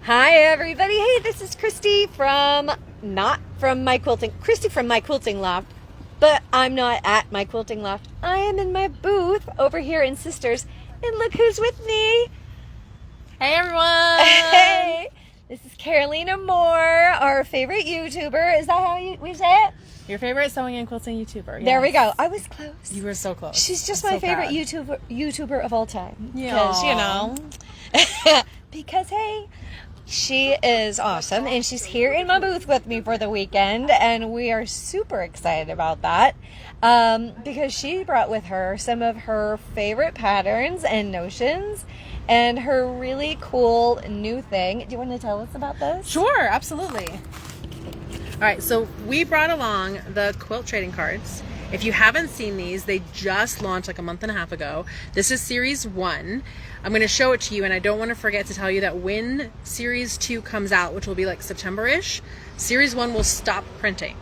Hi everybody. Hey, this is Christy from, not from my quilting, Christy from my quilting loft, but I'm not at my quilting loft. I am in my booth over here in Sisters, and look who's with me. Hey everyone. Hey, this is Carolina Moore, our favorite YouTuber. Is that how we say it? Your favorite sewing and quilting YouTuber. Yes. There we go. I was close. You were so close. She's just my favorite YouTuber of all time. Yeah. Because, you know, because hey, she is awesome, and she's here in my booth with me for the weekend, and we are super excited about that because she brought with her some of her favorite patterns and notions and her really cool new thing. Do you want to tell us about this? Sure, absolutely. All right, so we brought along the quilt trading cards. If you haven't seen these, they just launched like a month and a half ago. This is series 1. I'm going to show it to you, and I don't want to forget to tell you that when series 2 comes out, which will be like September-ish, series 1 will stop printing.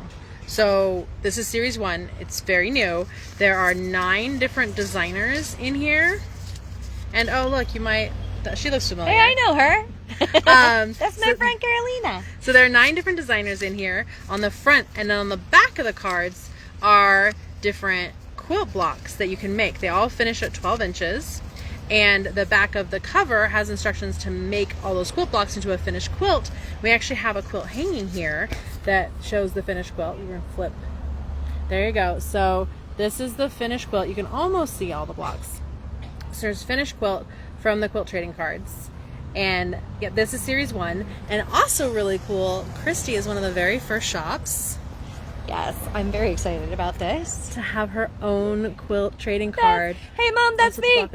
So this is series 1. It's very new. There are 9 different designers in here. And oh, look, you might, she looks familiar. Hey, I know her. That's my friend Carolina. So there are 9 different designers in here on the front, and then on the back of the cards are different quilt blocks that you can make. They all finish at 12 inches, and the back of the cover has instructions to make all those quilt blocks into a finished quilt. We actually have a quilt hanging here that shows the finished quilt. You're gonna flip. There you go. So this is the finished quilt. You can almost see all the blocks. So there's finished quilt from the quilt trading cards. And yeah, this is series 1. And also really cool, Christy is one of the very first shops. Yes, I'm very excited about this. To have her own quilt trading card. Hey Mom, that's me.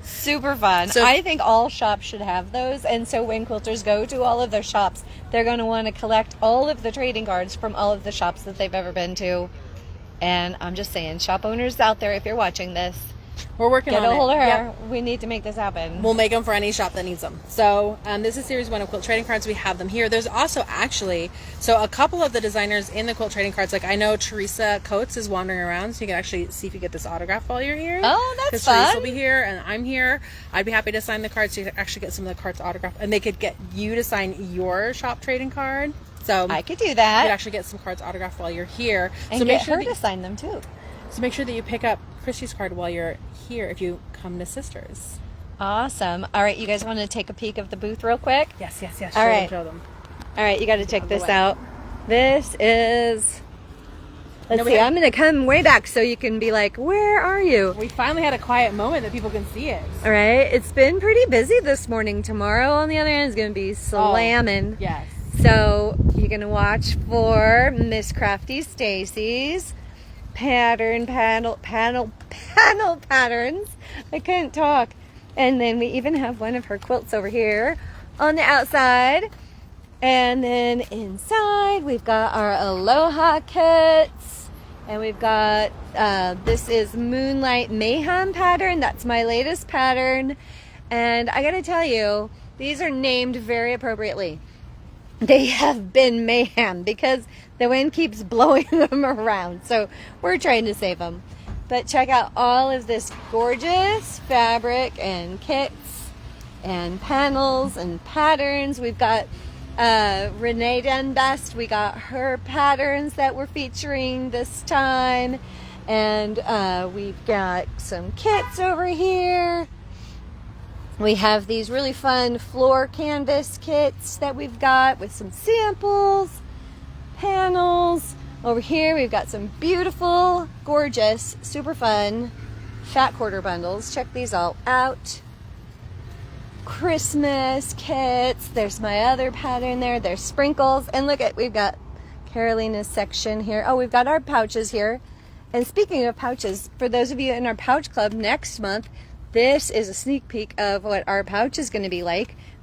Super fun. So, I think all shops should have those, and so when quilters go to all of their shops, they're going to want to collect all of the trading cards from all of the shops that they've ever been to. And I'm just saying, shop owners out there, if you're watching this, we're working on it. Get a hold of her. Yep. We need to make this happen. We'll make them for any shop that needs them. So this is series 1 of quilt trading cards. We have them here. There's also actually, so a couple of the designers in the quilt trading cards, like I know Teresa Coates is wandering around, so you can actually see if you get this autograph while you're here. Oh, that's fun. Teresa will be here and I'm here. I'd be happy to sign the cards, so you can actually get some of the cards autographed, and they could get you to sign your shop trading card. So I could do that. You could actually get some cards autographed while you're here. And so get make sure her to sign them too. So make sure that you pick up Christy's card while you're here if you come to Sisters. Awesome. All right, you guys want to take a peek of the booth real quick? Yes. All right. Show them. All right, you got to check this out. This is, let's see, I'm going to come way back so you can be like, where are you? We finally had a quiet moment that people can see it. All right, it's been pretty busy this morning. Tomorrow, on the other hand, is going to be slamming. Oh, yes. So you're going to watch for Miss Crafty Stacy's panel patterns. I couldn't talk. And then we even have one of her quilts over here on the outside. And then inside we've got our Aloha kits, and we've got this is Moonlight Mayhem pattern. That's my latest pattern, and I gotta tell you, these are named very appropriately. They have been mayhem because the wind keeps blowing them around. So we're trying to save them. But check out all of this gorgeous fabric and kits and panels and patterns. We've got Renee Denbest. We got her patterns that we're featuring this time. And we've got some kits over here. We have these really fun floor canvas kits that we've got with some samples, panels. Over here we've got some beautiful, gorgeous, super fun fat quarter bundles. Check these all out. Christmas kits. There's my other pattern there. There's sprinkles. And look at, we've got Carolina's section here. Oh, we've got our pouches here. And speaking of pouches, for those of you in our pouch club next month, this is a sneak peek of what our pouch is going to be like.